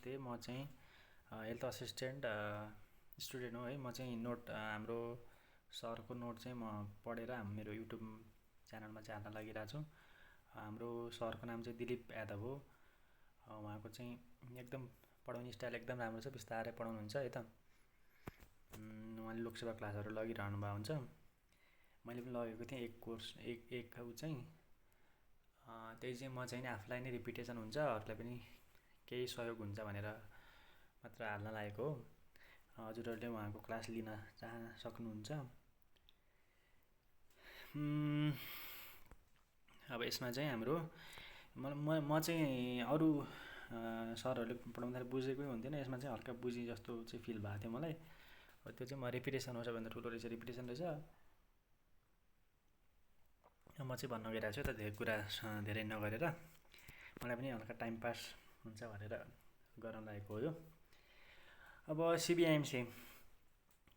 नमस्ते। म चाहिँ हेल्थ असिस्टेन्ट स्टुडेन्ट हो है। म चाहिँ नोट हाम्रो सरको नोट चाहिँ म पढेर मेरो युट्युब च्यानलमा चाहिँ हाल्न लागिरहेको छु। हाम्रो सरको नाम चाहिँ दिलीप यादव हो। उहाँको चाहिँ एकदम पढाउने स्टाइल एकदम राम्रो छ, बिस्तारै पढाउनुहुन्छ है त। उहाँले लोकसेवा क्लासहरू लगिरहनु भएको हुन्छ। मैले पनि लगेको थिएँ एक कोर्स एक ऊ चाहिँ त्यही चाहिँ म चाहिँ आफूलाई नै रिपिटेसन हुन्छ, अरूलाई पनि केही सहयोग हुन्छ भनेर मात्र हाल्न लागेको हो। हजुरहरूले उहाँको क्लास लिन सक्नुहुन्छ। अब यसमा चाहिँ हाम्रो म चाहिँ अरू सरहरूले पढाउँदाखेरि बुझेकै हुन्थेन, यसमा चाहिँ हल्का बुझेँ जस्तो चाहिँ फिल भएको थियो मलाई। त्यो चाहिँ म रिपिटेसन हो, सबभन्दा ठुलो रहेछ रिपिटेसन रहेछ। म चाहिँ भन्न गइरहेको छु त धेरै कुरा धेरै नगरेर, मलाई पनि हल्का टाइम पास हुन्छ भनेर गर्न लागेको हो यो। अब CBIMC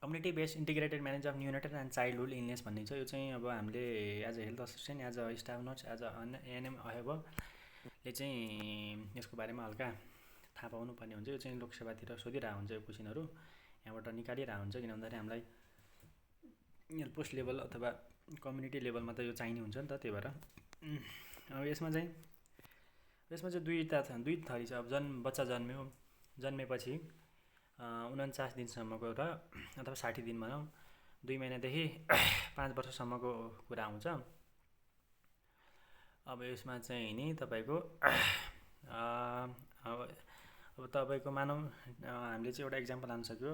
community based integrated manage of neonatal and childhood illness भन्ने छ। यो चाहिँ अब हामीले as a health assistant, as a staff nurse, as a ANM अहेबले चाहिँ यसको बारेमा हल्का थाहा पाउनु पर्ने हुन्छ। यो चाहिँ लोकसेवातिर सोधिरहेको हुन्छ, यो क्वेसनहरू यहाँबाट निकालिरहेको हुन्छ, किन भन्दाखेरि हामीलाई हेल्थ पोस्ट लेभल अथवा कम्युनिटी लेभलमा त यो चाहिने हुन्छ नि त। त्यही भएर अब यसमा चाहिँ दुई थरी छ। अब बच्चा जन्मेपछि 49 दिनसम्मको र अथवा 60 दिन भनौँ, 2 महिनादेखि 5 वर्षसम्मको कुरा आउँछ। अब यसमा चाहिँ नि तपाईँको अब तपाईँको मानौँ हामीले चाहिँ एउटा इक्जाम्पल लान सक्यो।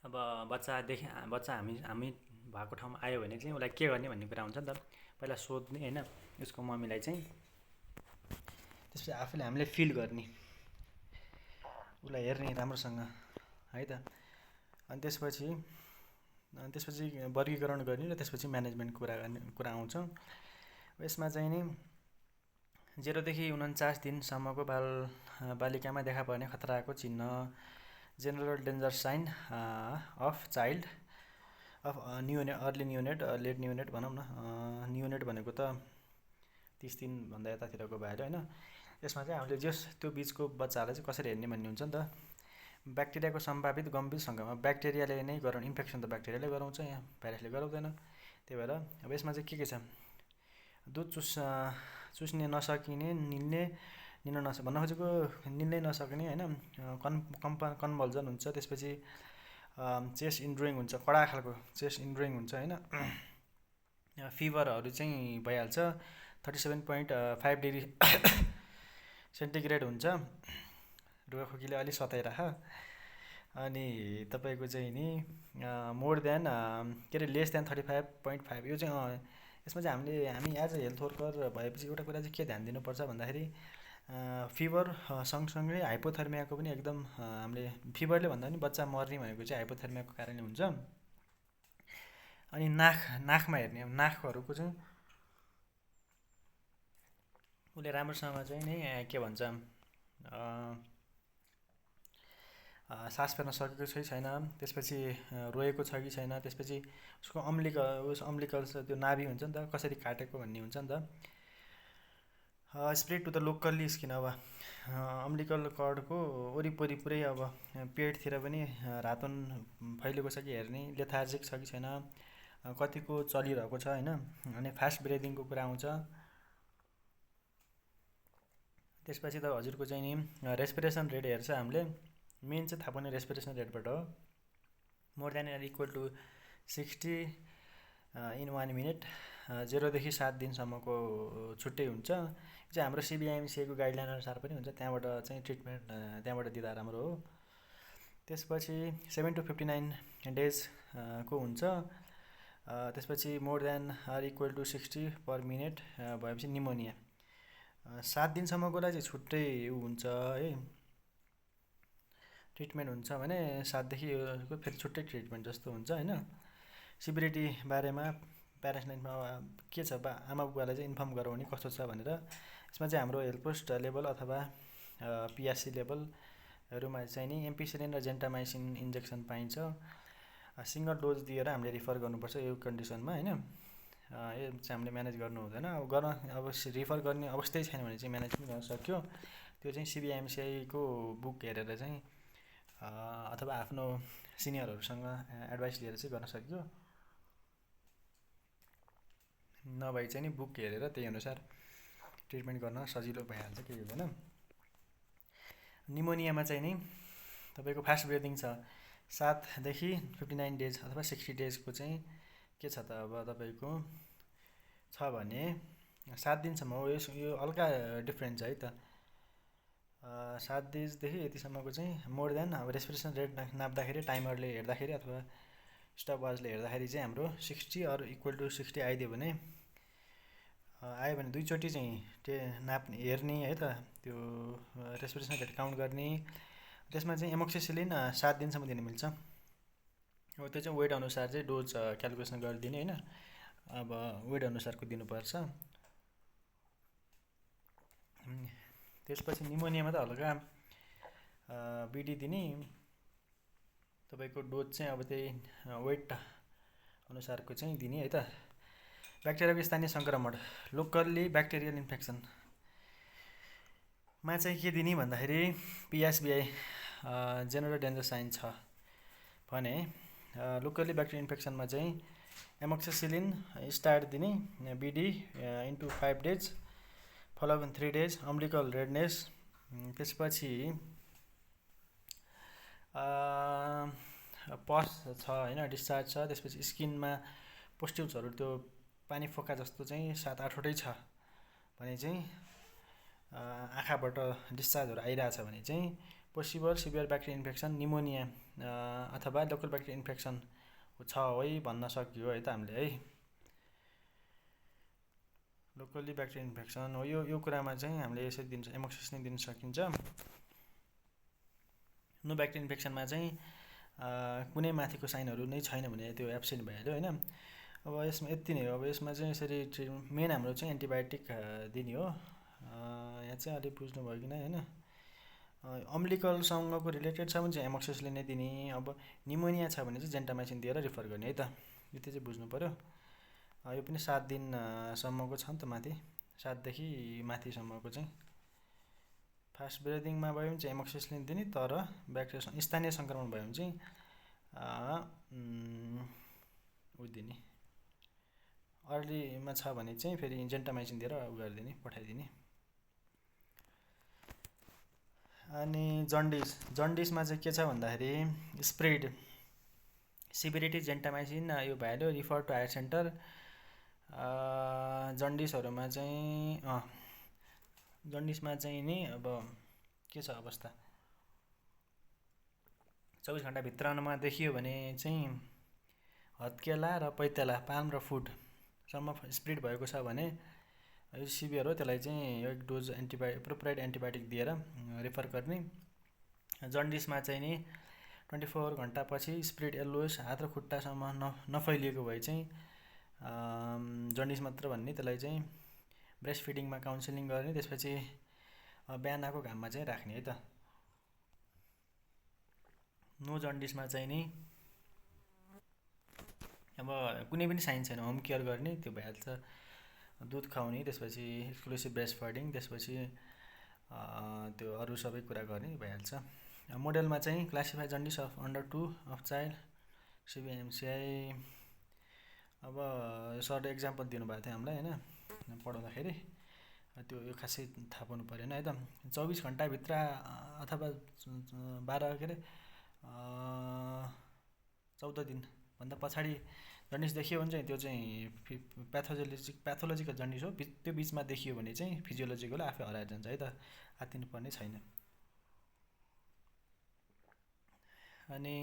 अब बच्चा हामी भएको ठाउँमा आयो भने चाहिँ उसलाई के गर्ने भन्ने कुरा हुन्छ नि त। पहिला सोध्ने होइन, उसको मम्मीलाई चाहिँ, त्यसपछि आफूले हामीले फिल गर्ने, उसलाई हेर्ने राम्रोसँग है त। अनि त्यसपछि वर्गीकरण गर्ने र त्यसपछि म्यानेजमेन्ट कुरा आउँछ। यसमा चाहिँ नि 0 देखि 49 दिनसम्मको बालिकामा देखा पर्ने खतराको चिन्ह, general danger sign of child of early neonate, late neonate भनौँ न। न्युनेट भनेको त 30 दिनभन्दा यतातिरको भएर होइन। यसमा चाहिँ हामीले त्यो बिचको बच्चाहरूलाई चाहिँ कसरी हेर्ने भन्ने हुन्छ नि त। ब्याक्टेरियाको सम्भावित गम्भीर सङ्क्रमण, ब्याक्टेरियाले नै गराउने इन्फेक्सन त ब्याक्टेरियाले गराउँछ, यहाँ भाइरसले गराउँदैन। त्यही भएर अब यसमा चाहिँ के छ, दुध चुस्ने नसकिने, निल्न भन्न खोजेको निल्नै नसक्ने होइन, कन्भल्जन हुन्छ। त्यसपछि चेस्ट इन्ड्रोइङ हुन्छ, कडा खालको चेस्ट इन्ड्रोइङ हुन्छ होइन। फिभरहरू चाहिँ भइहाल्छ, 37.5 डिग्री सेन्टिग्रेड हुन्छ, रुगाखोकीले अलिक सताइराख। अनि तपाईँको चाहिँ नि मोर देन के अरे लेस देन 35.5, यो चाहिँ यसमा चाहिँ हामी एज अ हेल्थ वर्कर भएपछि एउटा कुरा चाहिँ के ध्यान दिनुपर्छ भन्दाखेरि फिभर सँगसँगै हाइपोथर्मियाको पनि एकदम हामीले फिभरले भन्दा पनि बच्चा मर्ने भनेको चाहिँ हाइपोथर्मियाको कारणले हुन्छ। अनि नाकमा हेर्ने, अब नाकहरूको चाहिँ उसले राम्रोसँग चाहिँ नि के भन्छ, सास फेर्न सकेको छ कि छैन, त्यसपछि रोएको छ कि छैन, त्यसपछि उसको अम्लिकल त्यो नाभि हुन्छ नि त, कसरी काटेको भन्ने हुन्छ नि त। Spread to the locally skin, अब अम्लिकल कर्डको वरिपरि पुरै अब पेटतिर पनि रातोन फैलेको छ कि हेर्ने, लेथार्जिक छ कि छैन, कतिको चलिरहेको छ होइन। अनि फास्ट ब्रिदिङको कुरा आउँछ। त्यसपछि त हजुरको चाहिँ नि रेस्पिरेसन रेट हेर्छ हामीले, मेन चाहिँ थाहा पाउने रेस्पिरेसन रेटबाट हो। More than and equal to 60 in 1 minute, 0 देखि 7 दिनसम्मको छुट्टै हुन्छ। यो चाहिँ हाम्रो सिबिआइएमसीको गाइडलाइन अनुसार पनि हुन्छ, त्यहाँबाट चाहिँ ट्रिटमेन्ट त्यहाँबाट दिँदा राम्रो हो। त्यसपछि 7 to 59 डेज को हुन्छ। त्यसपछि more than or equal to 60 per minute भएपछि निमोनिया, 7 दिनसम्मकोलाई चाहिँ छुट्टै हुन्छ है, ट्रिटमेन्ट हुन्छ भने 7 देखि फेरि छुट्टै ट्रिटमेन्ट जस्तो हुन्छ होइन। सिभिरिटी बारेमा प्यारेन्ट्समा के छ, आमा बुवालाई चाहिँ इन्फर्म गराउने कस्तो छ भनेर। यसमा चाहिँ हाम्रो हेल्थ पोस्ट लेभल अथवा पिआरसी लेभलहरूमा चाहिँ नि एम्पिसिलिन र जेन्टामाइसिन इन्जेक्सन पाइन्छ। सिङ्गल डोज दिएर हामीले रिफर गर्नुपर्छ यो कन्डिसनमा होइन। यो चाहिँ हामीले म्यानेज गर्नु हुँदैन, अब रिफर गर्ने अवस्थै छैन भने चाहिँ म्यानेज पनि गर्न सक्यो। त्यो चाहिँ सिबिआइएमसिआईको बुक हेरेर चाहिँ अथवा आफ्नो सिनियरहरूसँग एडभाइस लिएर चाहिँ गर्न सकियो। नभए चाहिँ नि बुक हेरेर त्यही अनुसार ट्रिटमेन्ट गर्न सजिलो भइहाल्छ, केही हुँदैन। निमोनियामा चाहिँ नि तपाईँको फास्ट ब्रिदिङ छ, 7देखि 59 डेज अथवा 60 डेजको चाहिँ के छ त, अब तपाईँको छ भने 7 दिनसम्म हो। यो हल्का डिफ्रेन्ट छ है त। 7 डेजदेखि यतिसम्मको चाहिँ मोर देन अब रेस्पिरेसन रेट नाप्दाखेरि टाइमरले हेर्दाखेरि अथवा स्टप वाचले हेर्दाखेरि चाहिँ हाम्रो 60 अर इक्वल टु 60 आइदियो भने आयो भने दुईचोटि चाहिँ नाप्ने हेर्ने है त, त्यो रेस्पिरेसन रेट काउन्ट गर्ने। त्यसमा चाहिँ एमोक्सिसिलिन 7 दिनसम्म दिन मिल्छ। अब त्यो चाहिँ वेट अनुसार चाहिँ डोज क्यालकुलेसन गरिदिने होइन, अब वेट अनुसारको दिनुपर्छ। त्यसपछि निमोनियामा त हल्का बिडी दिने, तपाईँको डोज चाहिँ अब त्यही वेट अनुसारको चाहिँ दिने है त। ब्याक्टेरियाको स्थानीय सङ्क्रमण, लोकल्ली ब्याक्टेरियल इन्फेक्सनमा चाहिँ के दिने भन्दाखेरि पिएसबिआई जेनरल डेन्जर साइन छ भने लोकल्ली ब्याक्टेरियल इन्फेक्सनमा चाहिँ एमोक्सिसिलिन स्टार्ट दिने, BD into 5 days, follow up 3 days, umbilical redness, त्यसपछि पस छ होइन, डिस्चार्ज छ, त्यसपछि स्किनमा पोस्ट्युल्सहरू त्यो पानी फोका जस्तो चाहिँ 7-8वटै छ भने चाहिँ आँखाबाट डिस्चार्जहरू आइरहेछ भने चाहिँ possible severe bacterial infection pneumonia अथवा लोकल ब्याक्टेरियल इन्फेक्सन छ है भन्न सकियो है त हामीले है। लोकल्ली ब्याक्टेरियल इन्फेक्सन हो यो कुरामा चाहिँ हामीले यसरी दिन एमोक्सिसिलिन दिन सकिन्छ। नो ब्याक्टेरियल इन्फेक्सनमा चाहिँ कुनै माथिको साइनहरू नै छैन भने त्यो एब्सेन्ट भइहाल्यो होइन। अब यसमा यति नै हो। अब यसमा चाहिँ यसरी मेन हाम्रो चाहिँ एन्टिबायोटिक दिने हो। यहाँ चाहिँ अलिक बुझ्नु भयो कि नै होइन। अम्बिलिकलसँगको रिलेटेड छ भने चाहिँ एमोक्सिसिलिन नै दिने। अब निमोनिया छ भने चाहिँ जेन्टामाइसिन दिएर रिफर गर्ने है त, यति चाहिँ बुझ्नु पऱ्यो। यो पनि 7 दिनसम्मको छ नि त माथि, 7देखि माथिसम्मको चाहिँ। फास्ट ब्रिदिङमा भयो भने चाहिँ एमोक्सिसिलिन दिने, तर ब्याक्टेरिया स्थानीय सङ्क्रमण भयो भने चाहिँ दिने। अर्लीमा छ भने चाहिँ फेरि जेन्टामाइसिन दिएर गरिदिने, पठाइदिने। अनि जन्डिसमा चाहिँ के छ भन्दाखेरि स्प्रेड सिभिरिटी जेन्टामाइसिन यो भइहाल्यो, रिफर टु हायर सेन्टर। जन्डिसहरूमा चाहिँ जन्डिसमा चाहिँ नि अब के छ अवस्था, 24 घन्टाभित्रमा देखियो भने चाहिँ हत्केला र पैताला, पाल्म र फुटसम्म स्प्रेड भएको छ भने यो सिभियर हो। त्यसलाई चाहिँ एक डोज प्रोपराइड एन्टिबायोटिक दिएर रिफर गर्ने। जन्डिसमा चाहिँ नि 24 घन्टापछि स्प्रेड येल्लोइस, हात र खुट्टासम्म नफैलिएको भए चाहिँ जन्डिस मात्र भन्ने, त्यसलाई चाहिँ ब्रेस्ट फिडिङमा काउन्सिलिङ गर्ने, त्यसपछि बिहानको घाममा चाहिँ राख्ने है त। नो जन्डिसमा चाहिँ नि अब कुनै पनि साइन छैन, होम केयर गर्ने त्यो भइहाल्छ, दुध खुवाउने, त्यसपछि एक्सक्लुसिभ ब्रेस्ट फिडिङ, त्यसपछि त्यो अरू सबै कुरा गर्ने भइहाल्छ। मोडेलमा चाहिँ classify jaundice of under 2 of child CBIMCI. अब सरले एक्जाम्पल दिनुभएको थियो हामीलाई होइन पढाउँदाखेरि, त्यो यो खासै थाहा पाउनु परेन है त। 24 घन्टाभित्र अथवा 14 दिनभन्दा पछाडि जन्डिस देखियो भने चाहिँ त्यो चाहिँ प्याथोलोजिकल जन्डिस हो। त्यो बिचमा देखियो भने चाहिँ फिजियोलोजिकल आफै हराएर जान्छ है त, आत्तिनु पर्ने छैन। अनि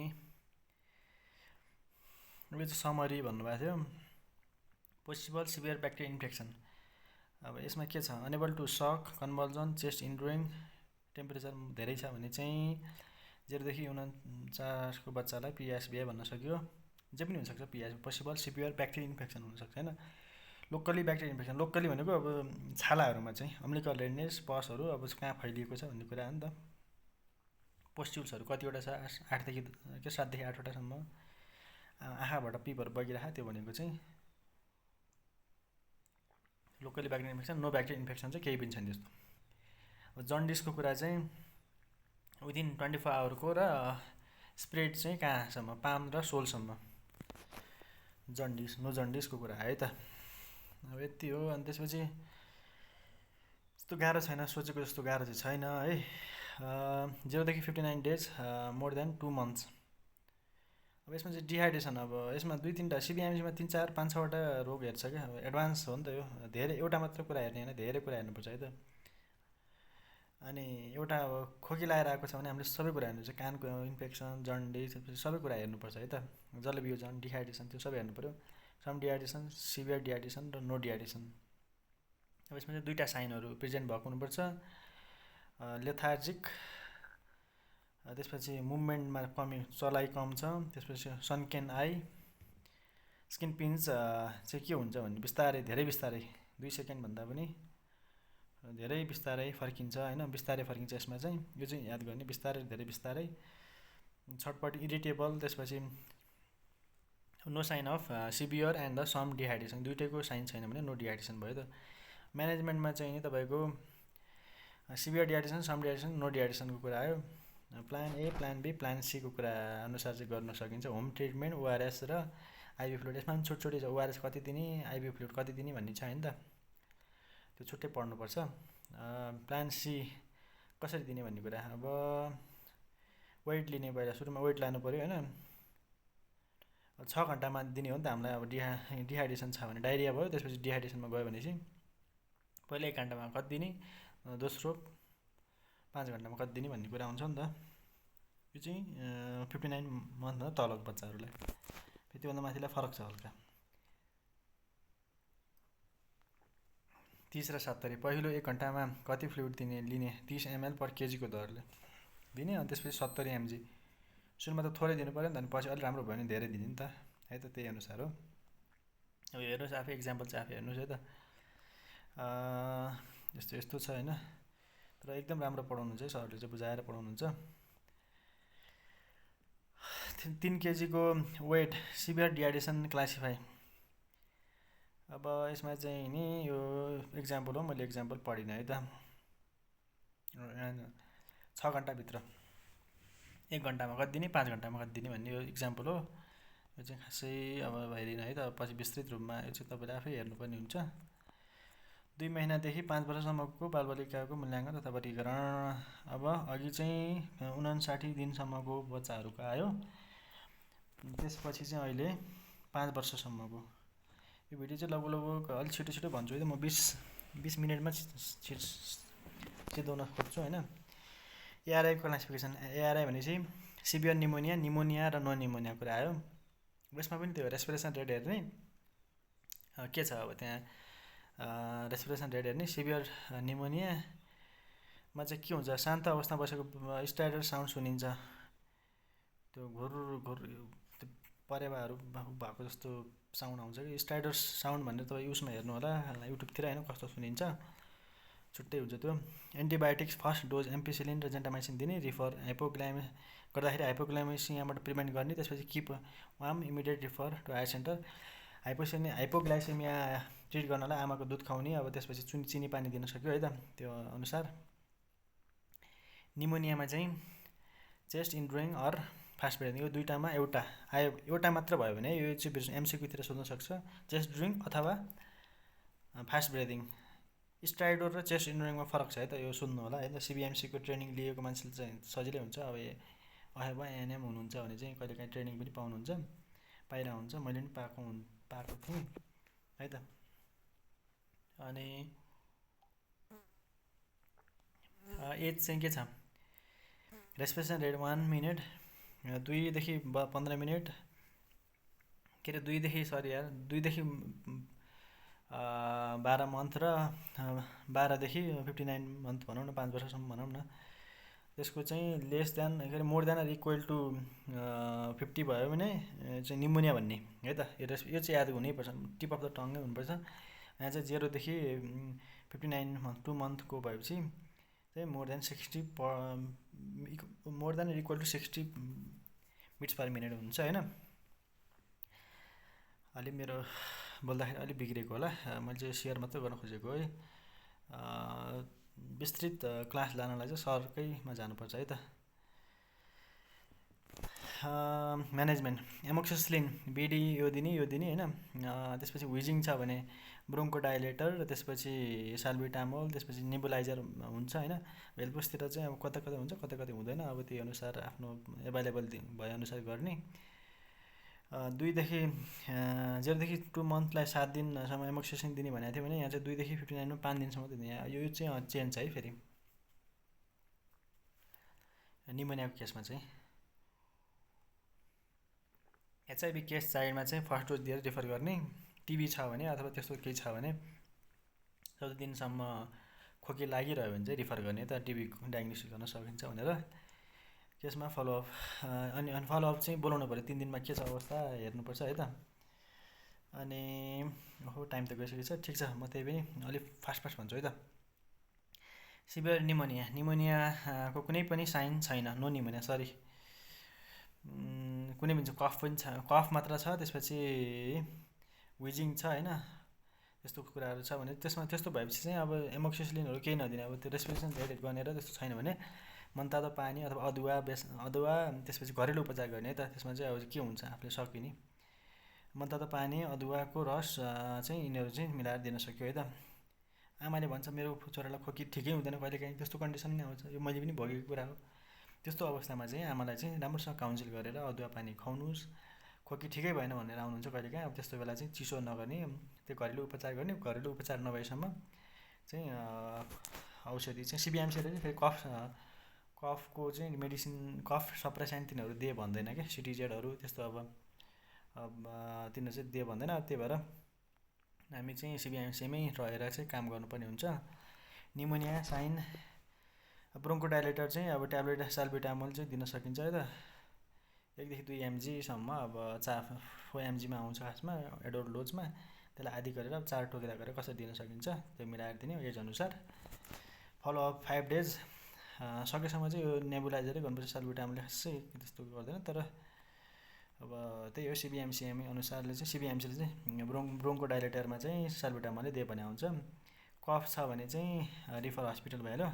यो चाहिँ समरी भन्नुभएको थियो, पोसिबल सिभियर ब्याक्टेरियल इन्फेक्सन। अब यसमा के छ, अनेबल टु सक, कन्भल्जन, चेस्ट इन्ड्रोइङ, टेम्परेचर धेरै छ भने चाहिँ 0देखि 49को बच्चालाई पिएसबिआई भन्न सक्यो। जे पनि हुनसक्छ पिएसबी, पोसिबल सिभियर ब्याक्टेरियल इन्फेक्सन हुनसक्छ होइन। लोकल्ली ब्याक्टेरियल इन्फेक्सन, लोकल्ली भनेको अब छालाहरूमा चाहिँ अम्बिलिकल रेडनेस, पसहरू अब कहाँ फैलिएको छ भन्ने कुरा हो नि त। पोस्ट्युल्सहरू कतिवटा छ, 7देखि 8वटासम्म, आँखाबाट पिपहरू बगिरहेको, त्यो भनेको चाहिँ locally bacterial infection. No bacterial infection चाहिँ केही पनि छैन त्यस्तो। अब जन्डिसको कुरा चाहिँ विदिन 24 आवरको र स्प्रेड चाहिँ कहाँसम्म, पाम र सोलसम्म नो जन्डिसको कुरा है त। अब यति हो। अनि त्यसपछि त्यस्तो गाह्रो छैन, सोचेको जस्तो गाह्रो चाहिँ छैन है। 0 देखि 59 डेज, मोर देन 2 मन्थ्स। अब यसमा चाहिँ डिहाइड्रेसन, अब यसमा 2-3टा सिबिएमजीमा 3-4-5-6वटा रोग हेर्छ क्या। अब एडभान्स हो नि त यो, धेरै एउटा मात्र कुरा हेर्ने होइन, धेरै कुरा हेर्नुपर्छ है त। अनि एउटा अब खोकी लगाएर आएको छ भने हामीले सबै कुरा हेर्नुपर्छ, कानको इन्फेक्सन, जन्डिस, सबै कुरा हेर्नुपर्छ है त। जलवियोजन, डिहाइड्रेसन, त्यो सबै हेर्नु पऱ्यो। सम डिहाइड्रेसन, सिभियर डिहाइड्रेसन र नो डिहाइड्रेसन। अब यसमा चाहिँ 2टा साइनहरू प्रेजेन्ट भएको हुनुपर्छ, लेथार्जिक, त्यसपछि मुभमेन्टमा कमी, चलाइ कम छ, त्यसपछि सनकेन आई, स्किन पिन्च चाहिँ के हुन्छ भने बिस्तारै, धेरै बिस्तारै 2 सेकेन्डभन्दा पनि धेरै बिस्तारै फर्किन्छ होइन, बिस्तारै फर्किन्छ यसमा चाहिँ, यो चाहिँ याद गर्ने, बिस्तारै, धेरै बिस्तारै। छटपट, इरिटेबल, त्यसपछि no sign of severe and the some dehydration, दुइटैको साइन छैन भने नो डिहाइड्रेसन भयो त। म्यानेजमेन्टमा चाहिँ नि तपाईँको severe dehydration, some dehydration, no डिहाइड्रेसनको कुरा आयो। Plan A, plan B, plan सीको कुरा अनुसार चाहिँ गर्न सकिन्छ। होम ट्रिटमेन्ट, ओआरएस र आइभी फ्लुइड, यसमा पनि छोटी छ। ओआरएस कति दिने, आइभी फ्लुइड कति दिने भन्ने छ होइन त, त्यो छुट्टै पढ्नुपर्छ। प्लान सी कसरी दिने भन्ने कुरा, अब वेट लिने, पहिला सुरुमा वेट लानु पऱ्यो होइन। 6 घन्टामा दिने हो नि त हामीलाई। अब डिहाइड्रेसन छ भने डाइरिया भयो, त्यसपछि डिहाइड्रेसनमा गयो भने चाहिँ पहिला 1 घन्टामा कति दिने, दोस्रो 5 घन्टामा कति दिने भन्ने कुरा हुन्छ नि त। यो चाहिँ 59 मन्थभन्दा तलको बच्चाहरूलाई, त्योभन्दा माथिलाई फरक छ हल्का। 30 र 70, पहिलो 1 घन्टामा कति फ्लुइड लिने, 30 ml पर केजीको दरले दिने। अनि त्यसपछि 70 mg, सुरुमा त थोरै दिनु पऱ्यो नि त, अनि पछि अलिक राम्रो भयो भने धेरै दिने नि त है त, त्यही अनुसार हो। अब हेर्नुहोस् आफै, इक्जाम्पल चाहिँ आफै हेर्नुहोस् है त। यस्तो छ होइन, तर एकदम राम्रो पढाउनुहुन्छ है सरले चाहिँ, बुझाएर पढाउनुहुन्छ। 3 केजीको वेट, सिभियर डिहाइड्रेसन क्लासिफाई। अब यसमा चाहिँ नि यो इक्जाम्पल हो, मैले इक्जाम्पल पढिनँ है त। 6 घन्टाभित्र 1 घन्टामा कति दिने, 5 घन्टामा कति दिने भन्ने यो इक्जाम्पल हो। यो चाहिँ खासै अब हेरिनँ है त, पछि विस्तृत रूपमा यो चाहिँ तपाईँले आफै हेर्नुपर्ने हुन्छ। 2 महिनादेखि 5 वर्षसम्मको बालबालिकाको मूल्याङ्कन तथा वर्गीकरण। अब अघि चाहिँ 59 दिनसम्मको बच्चाहरूको आयो, त्यसपछि चाहिँ अहिले 5 वर्षसम्मको। यो भिडियो चाहिँ लगभग अलिक छिटो भन्छु है त, म 20 मिनटमा चिताउन खोज्छु होइन। एआरआईको क्लासिफिकेसन, एआरआई भनेपछि सिभियर निमोनिया र नन निमोनिया कुरा आयो। यसमा पनि त्यो रेस्पिरेसन रेट हेर्ने के छ। अब त्यहाँ रेस्पिरेसन रेट हेर्ने, सिभियर निमोनियामा चाहिँ के हुन्छ, शान्त अवस्थामा बसेको स्टाइडर साउन्ड सुनिन्छ, त्यो घुर त्यो परेवाहरू भएको जस्तो साउन्ड आउँछ कि, स्टाइडर साउन्ड भनेर तपाईँ उसमा हेर्नु होला, युट्युबतिर होइन, कस्तो सुनिन्छ, छुट्टै हुन्छ त्यो। एन्टिबायोटिक्स फर्स्ट डोज एम्पिसिलिन र जेन्टामाइसिन दिने, रिफर हाइपोग्लाइमिया गर्दाखेरि हाइपोग्लाइमिसियाबाट प्रिभेन्ट गर्ने, त्यसपछि keep warm, immediate refer to higher centre. Hypoglycaemia treat गर्नलाई आमाको दुध खुवाउने, अब त्यसपछि चिनी पानी दिन सक्यो है त त्यो अनुसार। निमोनियामा चाहिँ चेस्ट इन्ड्रोइङ अर फास्ट ब्रिदिङ, यो दुइटामा एउटा मात्र भयो भने यो चाहिँ एमसिक्यूतिर सोध्न सक्छ, चेस्ट ड्रिङ अथवा फास्ट ब्रिदिङ। स्ट्राइडर र चेस्ट इन्ड्रोइङमा फरक छ है त, यो सुन्नु होला है त। सिबिएमसीको ट्रेनिङ लिएको मान्छेले चाहिँ सजिलै हुन्छ। अब अथवा एएनएम हुनुहुन्छ भने चाहिँ कहिलेकाहीँ ट्रेनिङ पनि पाउनुहुन्छ, पाइरहेको हुन्छ, मैले पनि पाएको थिएँ है त। अनि एज चाहिँ के छ, रेस्पिरेसन रेट 1 मिनट, 2 देखि 15 मिनट, के अरे 2 देखि 12 मन्थ र 12 देखि 59 मन्थ भनौँ न, 5 वर्षसम्म भनौँ न। त्यसको चाहिँ लेस देन के अरे more than or equal to 50 भयो भने चाहिँ निमोनिया भन्ने है त। यो चाहिँ याद हुनैपर्छ, टिप अफ द टङ्गै हुनुपर्छ। यहाँ चाहिँ 0 देखि 59 मन्थ 2 मन्थको भएपछि चाहिँ more than equal to 60 beats per minute हुन्छ होइन। अलि मेरो बोल्दाखेरि अलिक बिग्रेको होला, मैले चाहिँ सेयर मात्रै गर्न खोजेको है। विस्तृत क्लास लानलाई चाहिँ सरकैमा जानुपर्छ है त। म्यानेजमेन्ट एमोक्सिसिलिन बिडी यो दिने होइन। त्यसपछि विजिङ छ भने ब्रोङ्कोडाइलेटर, त्यसपछि साल्बिटामोल, त्यसपछि नेबुलाइजर हुन्छ होइन। भेलपुसतिर चाहिँ अब कता कता हुन्छ कता कता हुँदैन, अब त्यही अनुसार आफ्नो एभाइलेबल भएअनुसार गर्ने। 0 देखि 2 मन्थलाई 7 दिनसम्म एमोक्सिसिलिन दिने भनेको थियो भने यहाँ चाहिँ 2 देखि 59मा 5 दिनसम्म दिने। यो चाहिँ चेन्ज छ है फेरि निमोनियाको केसमा चाहिँ। एचआइभी केस चाइल्डमा चाहिँ फर्स्ट डोज दिएर रिफर गर्ने। टिबी छ भने अथवा त्यस्तो केही छ भने 14 दिनसम्म खोकी लागिरह्यो भने चाहिँ रिफर गर्ने, त टिबी डायग्नोसिस गर्न सकिन्छ भनेर। केसमा फलोअप अनि फलोअप चाहिँ बोलाउनु पऱ्यो, 3 दिनमा के छ अवस्था हेर्नुपर्छ है त। अनि टाइम त गइसकेको छ, ठिक छ। म त्यही पनि अलिक फास्ट भन्छु है त। सिभियर निमोनियाको कुनै पनि साइन छैन, नो निमोनिया, सरी कुनै पनि कफ पनि छ, कफ मात्र छ, त्यसपछि विजिङ छ होइन, त्यस्तो कुराहरू छ भने त्यसमा त्यस्तो भएपछि चाहिँ अब एमोक्सिसिलिनहरू केही नदिने। अब त्यो रेस्पिरेसन रेट गरेर त्यस्तो छैन भने मनतातो पानी अथवा अदुवा त्यसपछि घरेलु उपचार गर्ने है त। त्यसमा चाहिँ अब के हुन्छ आफूले सकिने मनतातो पानी अदुवाको रस चाहिँ यिनीहरू चाहिँ मिलाएर दिन सक्यो है त। आमाले भन्छ मेरो छोरालाई खोकी ठिकै हुँदैन कहिलेकाहीँ, त्यस्तो कन्डिसन नै आउँछ, यो मैले पनि भोगेको कुरा हो। त्यस्तो अवस्थामा चाहिँ आमालाई चाहिँ राम्रोसँग काउन्सिल गरेर अदुवा पानी खुवाउनुहोस्। खोकी ठिकै भएन भनेर आउनुहुन्छ कहिलेकाहीँ, अब त्यस्तो बेला चाहिँ चिसो नगर्ने, त्यो घरेलु उपचार गर्ने। घरेलु उपचार नभएसम्म चाहिँ औषधि चाहिँ सिबिएमसीले चाहिँ फेरि कफको चाहिँ मेडिसिन, कफ सप्रेसेन्ट तिनीहरू दिए भन्दैन क्या, सिटिजेडहरू त्यस्तो अब तिनीहरू चाहिँ दिए भन्दैन। त्यही भएर हामी चाहिँ सिबिएमसीमै रहेर चाहिँ काम गर्नुपर्ने हुन्छ। निमोनिया साइन ब्रोङ्कोडाइलेटर चाहिँ अब ट्याब्लेट साल्बिटामोल चाहिँ दिन सकिन्छ है त। 1 देखि 2 mgसम्म, अब 4 mgमा आउँछ खासमा एडोल्ट डोजमा। त्यसलाई आदि गरेर 4 टोकेदा गरेर कसरी दिन सकिन्छ त्यो मिलाएर दिने एज अनुसार। फलोअप 5 डेज, सकेसम्म चाहिँ यो नेबुलाइजरै गर्नुपर्छ, साल्बिटामोलले खासै त्यस्तो गर्दैन। तर अब त्यही हो सिबिएमसिएमई अनुसारले चाहिँ सिबिएमसीले चाहिँ ब्रोङ्कोडाइलेटरमा चाहिँ साल्बिटामोलै दिए भने आउँछ। कफ छ भने चाहिँ रिफर हस्पिटल भइहाल्यो।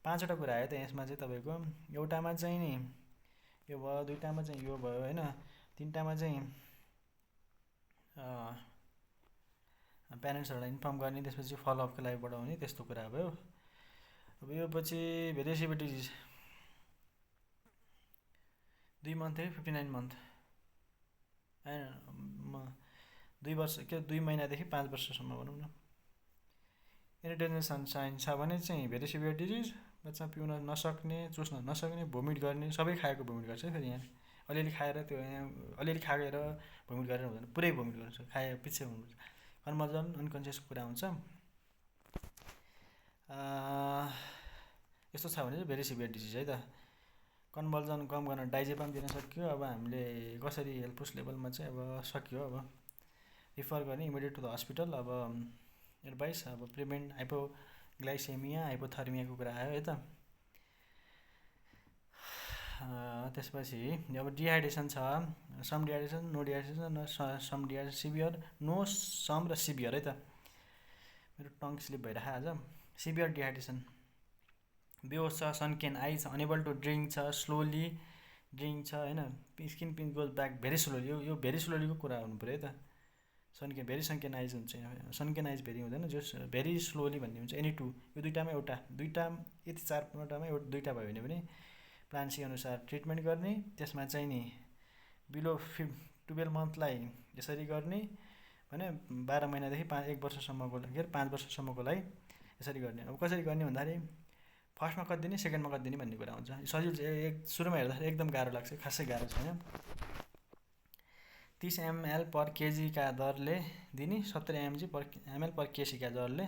5वटा कुरा आयो त यसमा चाहिँ तपाईँको। एउटामा चाहिँ नि यो भयो, 2टामा चाहिँ यो भयो होइन, 3टामा चाहिँ प्यारेन्ट्सहरूलाई इन्फर्म गर्ने, त्यसपछि फलोअपको लागि बढाउने, त्यस्तो कुरा भयो। अब यो पछि भेरिएसिबल डिजिज 2 मन्थदेखि 59 मन्थ, 2 वर्ष के 2 महिनादेखि 5 वर्षसम्म भनौँ न। इरिटेसन साइन छ भने चाहिँ भेरिएसिबल डिजिज, बच्चा पिउन नसक्ने, चुस्न नसक्ने, भोमिट गर्ने, सबै खाएको भोमिट गर्छ फेरि यहाँ। अलिअलि खाएर त्यो अलिअलि खाएर भोमिट गरेर हुँदैन, पुरै भोमिट गर्छ, खाए पछि हुनुहुन्छ। कन्भल्जन अनकन्सियसको कुरा हुन्छ। यस्तो छ भने चाहिँ भेरी सिभियर डिजिज है त। कन्भल्जन कम गर्न डाइजेपाम दिन सक्यो। अब हामीले कसरी हेल्पफुल लेभलमा चाहिँ अब सक्यो, अब रिफर गर्ने इमिडिएट टु द हस्पिटल। अब एडभाइस अब प्रिभेन्ट हाइपोग्लाइसेमिया हाइपोथर्मियाको कुरा आयो है त। त्यसपछि अब डिहाइड्रेसन छ, some dehydration, no dehydration, some dehydration, severe, no, some र सिभियर है त। मेरो टङ स्लिप भइरहेको आज। सिभियर डिहाइड्रेसन, बेहोस छ, सनकेन आइज, अनेबल टु ड्रिङ्क छ, स्लोली ड्रिङ्क छ होइन, skin pin goes back very slowly, यो भेरी स्लोलीको कुरा हुनु पऱ्यो है त। सनकेन भेरी सनकेन आइज हुन्छ, सनकेन आइज भेरी हुँदैन, जो भेरी स्लोली भन्ने हुन्छ। एनी 2, यो दुईवटामा एउटा, यति 4वटामा 2टा भयो भने पनि प्लान सी अनुसार ट्रिटमेन्ट गर्ने। त्यसमा चाहिँ नि बिलो 12 मन्थलाई यसरी गर्ने भने 12 महिनादेखि 1 वर्षसम्मको लागि 5 वर्षसम्मको लागि यसरी गर्ने। अब कसरी गर्ने भन्दाखेरि फर्स्टमा कति दिने, सेकेन्डमा कति दिने भन्ने कुरा हुन्छ। सजिलो चाहिँ सुरुमा हेर्दाखेरि एकदम गाह्रो लाग्छ, खासै गाह्रो छैन। 30 ml पर केजीका दरले दिने, 70 ml पर केजीका दरले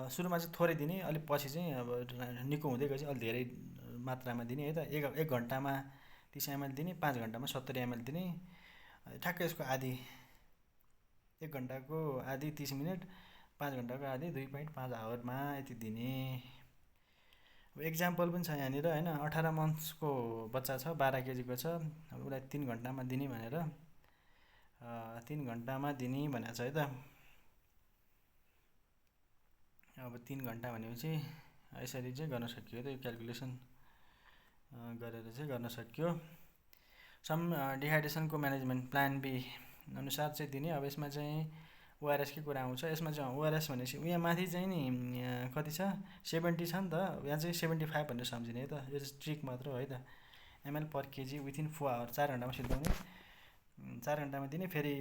सुरुमा चाहिँ थोरै दिने, अलिक पछि चाहिँ अब निको हुँदै गएपछि अलिक धेरै मात्रामा दिने है त। 1 घन्टामा 30 ml दिने, 5 घन्टामा 70 ml दिने। ठ्याक्कै यसको आधी, 1 घन्टाको आधी 30 मिनट, 5 घन्टाको आधी 2.5 आवरमा यति दिने। अब इक्जाम्पल पनि छ यहाँनिर होइन। 18 मन्थ्सको बच्चा छ, 12 केजीको छ, उसलाई 3 घन्टामा दिने भनेर 3 घन्टामा दिने भनेको छ है त। अब 3 घन्टा भनेपछि यसरी चाहिँ गर्न सकियो त यो क्यालकुलेसन गरेर चाहिँ गर्न सकियो। सम डिहाइड्रेसनको म्यानेजमेन्ट प्लान बी अनुसार चाहिँ दिने। अब यसमा चाहिँ ओआरएसकै कुरा आउँछ। यसमा चाहिँ ओआरएस भनेपछि यहाँ माथि चाहिँ नि कति छ 70 छ नि त, यहाँ चाहिँ 75 भनेर सम्झिने है त। यो चाहिँ ट्रिक मात्र हो है त। ML per KG within 4 hour, 4 घन्टामा सिद्धाउने, 4 घन्टामा दिने। फेरि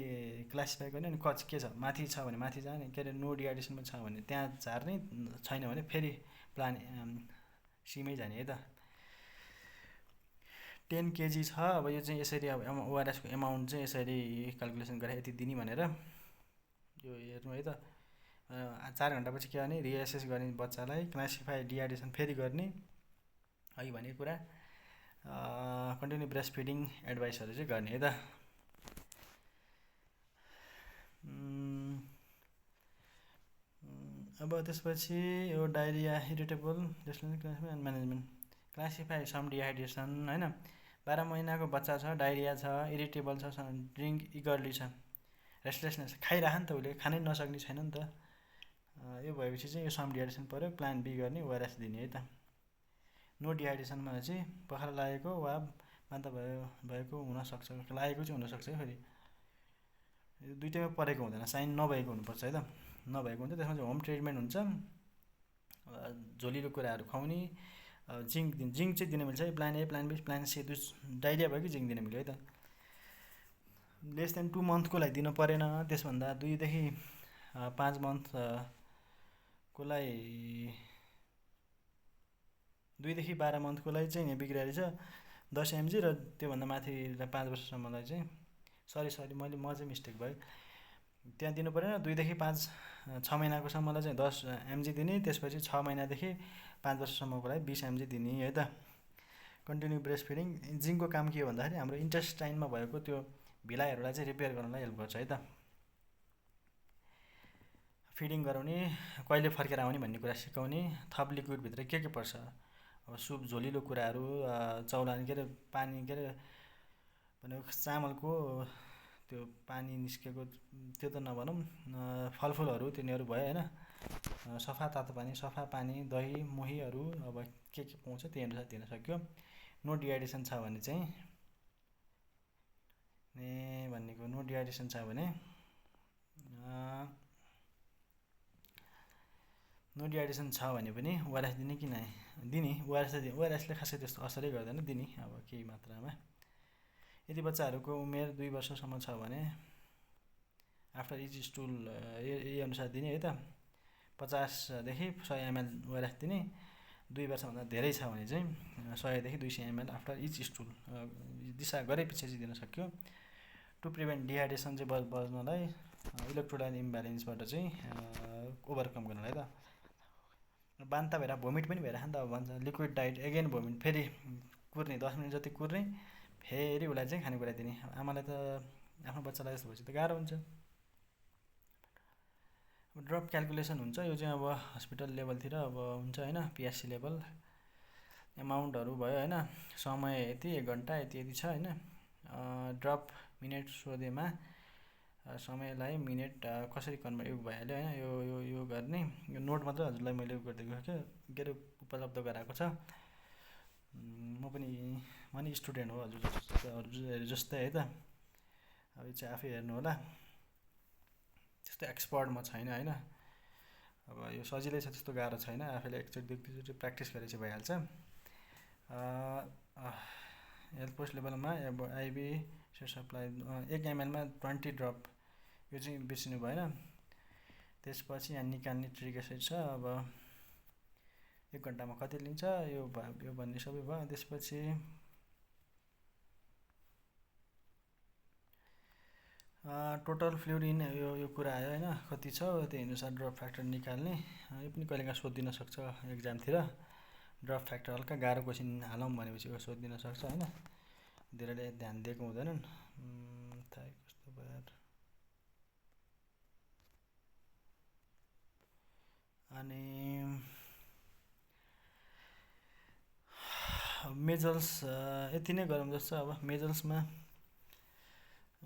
क्लासिफाई गर्ने अनि कच के छ माथि छ भने माथि जाने, के अरे नो डिहाइड्रेसनमा छ भने त्यहाँ झार्ने, छैन भने फेरि प्लान सीमै जाने है त। 10 केजी छ। अब यो चाहिँ यसरी अब ओआरएसको एमाउन्ट चाहिँ यसरी क्यालकुलेसन गरेर यति दिने भनेर यो हेर्नु है त। 4 घन्टापछि के गर्ने, रिएसेस गर्ने बच्चालाई, क्लासिफाई डिहाइड्रेसन फेरि गर्ने है भन्ने कुरा। कन्टिन्यू ब्रेस्ट फिडिङ एडभाइसहरू चाहिँ गर्ने है त। अब त्यसपछि यो diarrhoea, irritable classify and management. Classify some dehydration होइन, 12 महिनाको बच्चा छ, डायरिया छ, इरिटेबल छ, ड्रिङ्क इगरली छ, रेस्टलेसनेस, खाइरह नि त उसले, खानै नसक्ने छैन नि त। यो भएपछि चाहिँ यो सम डिहाइड्रेसन पऱ्यो, प्लान बी गर्ने, ओआरएस दिने है त। नो डिहाइड्रेसनमा चाहिँ पखाला लागेको वा बान्ता भएको हुनसक्छ, लागेको चाहिँ हुनसक्छ है। फेरि दुइटैमा परेको हुँदैन, साइन नभएको हुनुपर्छ है त। नभएको हुन्छ त्यसमा चाहिँ होम ट्रिटमेन्ट हुन्छ। झोलिलो कुराहरू खुवाउने, जिङ्क चाहिँ दिन मिल्छ है। Plan A, plan B, plan C, diarrhoea भयो कि जिङ्क दिन मिल्यो है त। लेस देन 2 मन्थको लागि दिनु परेन, त्यसभन्दा 2 देखि 5 मन्थको लागि, 2 देखि 12 मन्थको लागि चाहिँ बिग्रिरहेको छ 10 mg, र त्योभन्दा माथि 5 वर्षसम्मलाई चाहिँ सरी म चाहिँ मिस्टेक भयो, त्यहाँ दिनु परेन। 2 देखि 6 महिनाकोसम्मलाई चाहिँ 10 mg दिने, त्यसपछि 6 महिनादेखि 5 वर्षसम्मको लागि 20 mg दिने है त। Continue breast feeding. जिङ्कको काम के हो भन्दाखेरि हाम्रो इन्टेस्टाइनमा भएको त्यो भिलाइहरूलाई चाहिँ रिपेयर गर्नलाई हेल्प गर्छ है त। फिडिङ गराउने, कहिले फर्केर आउने भन्ने कुरा सिकाउने, थप लिक्विडभित्र के पर्छ, अब सुप, झोलिलो कुराहरू, चौलानी, के अरे पानी, के अरे भनेको चामलको त्यो पानी निस्केको त्यो त नभनौँ, फलफुलहरू तिनीहरू भयो होइन, सफा तातो पानी, सफा पानी, दही, मोहीहरू, अब के पाउँछ त्यही अनुसार दिन सक्यो। नो डिहाइड्रेसन छ भने चाहिँ भन्नेको, नो डिहाइड्रेसन छ भने नो डिहाइड्रेसन छ भने पनि ओआरएस दिने कि दिने। ओआरएसले खासै त्यस्तो असरै गर्दैन, दिने अब केही मात्रामा। यदि बच्चाहरूको उमेर 2 वर्षसम्म छ भने आफ्टर इच स्टुल यही अनुसार दिने है त। 50 देखि 100 ml ओआरएस दिने। 2 वर्षभन्दा धेरै छ भने चाहिँ 100 देखि 200 ml आफ्टर इच स्टुल दिशा गरेपछि चाहिँ दिन सक्यो। टु प्रिभेन्ट डिहाइड्रेसन चाहिँ बच्नलाई, इलेक्ट्रोलाइट इम्ब्यालेन्सबाट चाहिँ ओभरकम गर्नलाई त। बान्ता भएर भोमिट पनि भइरहेको नि त, अब भन्छ लिक्विड डाइट, एगेन भोमिट, फेरि कुर्ने 10 मिनट जति कुर्ने, फेरि उसलाई चाहिँ खानेकुरा दिने। आमालाई त आफ्नो बच्चालाई यस्तो भएपछि त गाह्रो हुन्छ। ड्रप क्यालकुलेसन हुन्छ, यो चाहिँ अब हस्पिटल लेभलतिर अब हुन्छ होइन, पिएचसी लेभल। एमाउन्टहरू भयो होइन, समय यति, 1 घन्टा यति छ होइन। ड्रप मिनेट सोधेमा समयलाई मिनेट कसरी कन्भर्ट, यो भइहाल्यो होइन। यो गर्ने, यो नोट मात्र हजुरलाई मैले गरिदिएको क्या, के अरे उपलब्ध गराएको छ। म पनि स्टुडेन्ट हो हजुर जस्तै है त। अब यो चाहिँ आफै हेर्नु होला, त्यस्तो एक्सपर्ट म छैन होइन। अब यो सजिलै छ, त्यस्तो गाह्रो छैन, आफैले एकचोटि दुईचोटि प्र्याक्टिस गरेर चाहिँ भइहाल्छ। हेल्थ पोस्ट लेभलमा आइबी सप्लाई 1 ml मा 20 ड्रप, यो चाहिँ बिर्सिनु भएन। त्यसपछि यहाँ निकाल्ने ट्रिक यसरी छ। अब 1 घन्टामा कति लिन्छ यो भन्ने सबै भयो। त्यसपछि टोटल फ्लुइड इन यो कुरा आयो होइन, कति छ त्यही अनुसार ड्रप फ्याक्टर निकाल्ने। यो पनि कहिलेकाहीँ सोधिदिन सक्छ एक्जामतिर। ड्रप फ्याक्टर हल्का गाह्रो क्वेसन हालौँ भनेपछि सोधिदिन सक्छ होइन, धेरैले ध्यान दिएको हुँदैनन्। कस्तो भयो अनि मेजल्स यति नै गरौँ जस्तो। अब मेजल्समा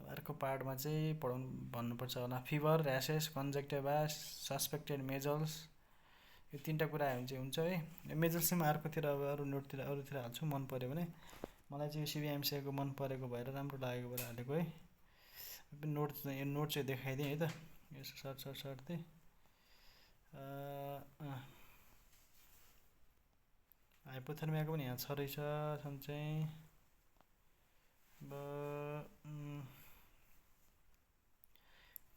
अर्को पार्टमा चाहिँ भन्नुपर्छ होला। Fever, rashes, conjunctiva, suspected measles, यो तिनवटा कुरा आयो भने चाहिँ हुन्छ है। मेजर चाहिँ म अर्कोतिर अब अरूतिर हाल्छु मन पऱ्यो भने। मलाई चाहिँ यो सिबिएमसिआईको मन परेको भएर राम्रो लागेको भएर हालेको है। यो नोट चाहिँ देखाइदिएँ है त। यसो सर्ट्दै हाइपोथर्मियाको पनि यहाँ छ रहेछ चाहिँ अब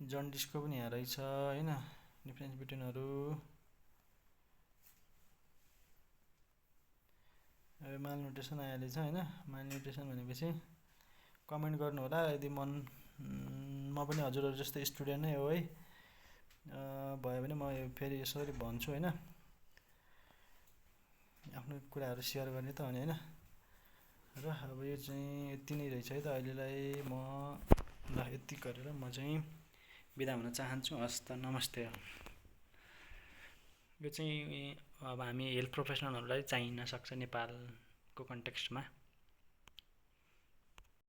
जन्डिसको पनि यहाँ रहेछ होइन। डिफ्रेन्स बिट्विनहरू अब माल न्युट्रिसन आइहालेछ होइन। माल न्युट्रिसन भनेपछि कमेन्ट गर्नु होला यदि म पनि हजुरहरू जस्तै स्टुडेन्ट नै हो है। भयो भने म फेरि यसरी भन्छु होइन। आफ्नो कुराहरू सेयर गर्ने त हो नि होइन। र अब यो चाहिँ यति नै रहेछ है त अहिलेलाई। ल यति गरेर म चाहिँ बिदा हुन चाहन्छु। हस् त नमस्ते। यो चाहिँ अब हामी हेल्थ प्रोफेसनलहरूलाई चाहिन सक्छ नेपालको कन्टेक्स्टमा।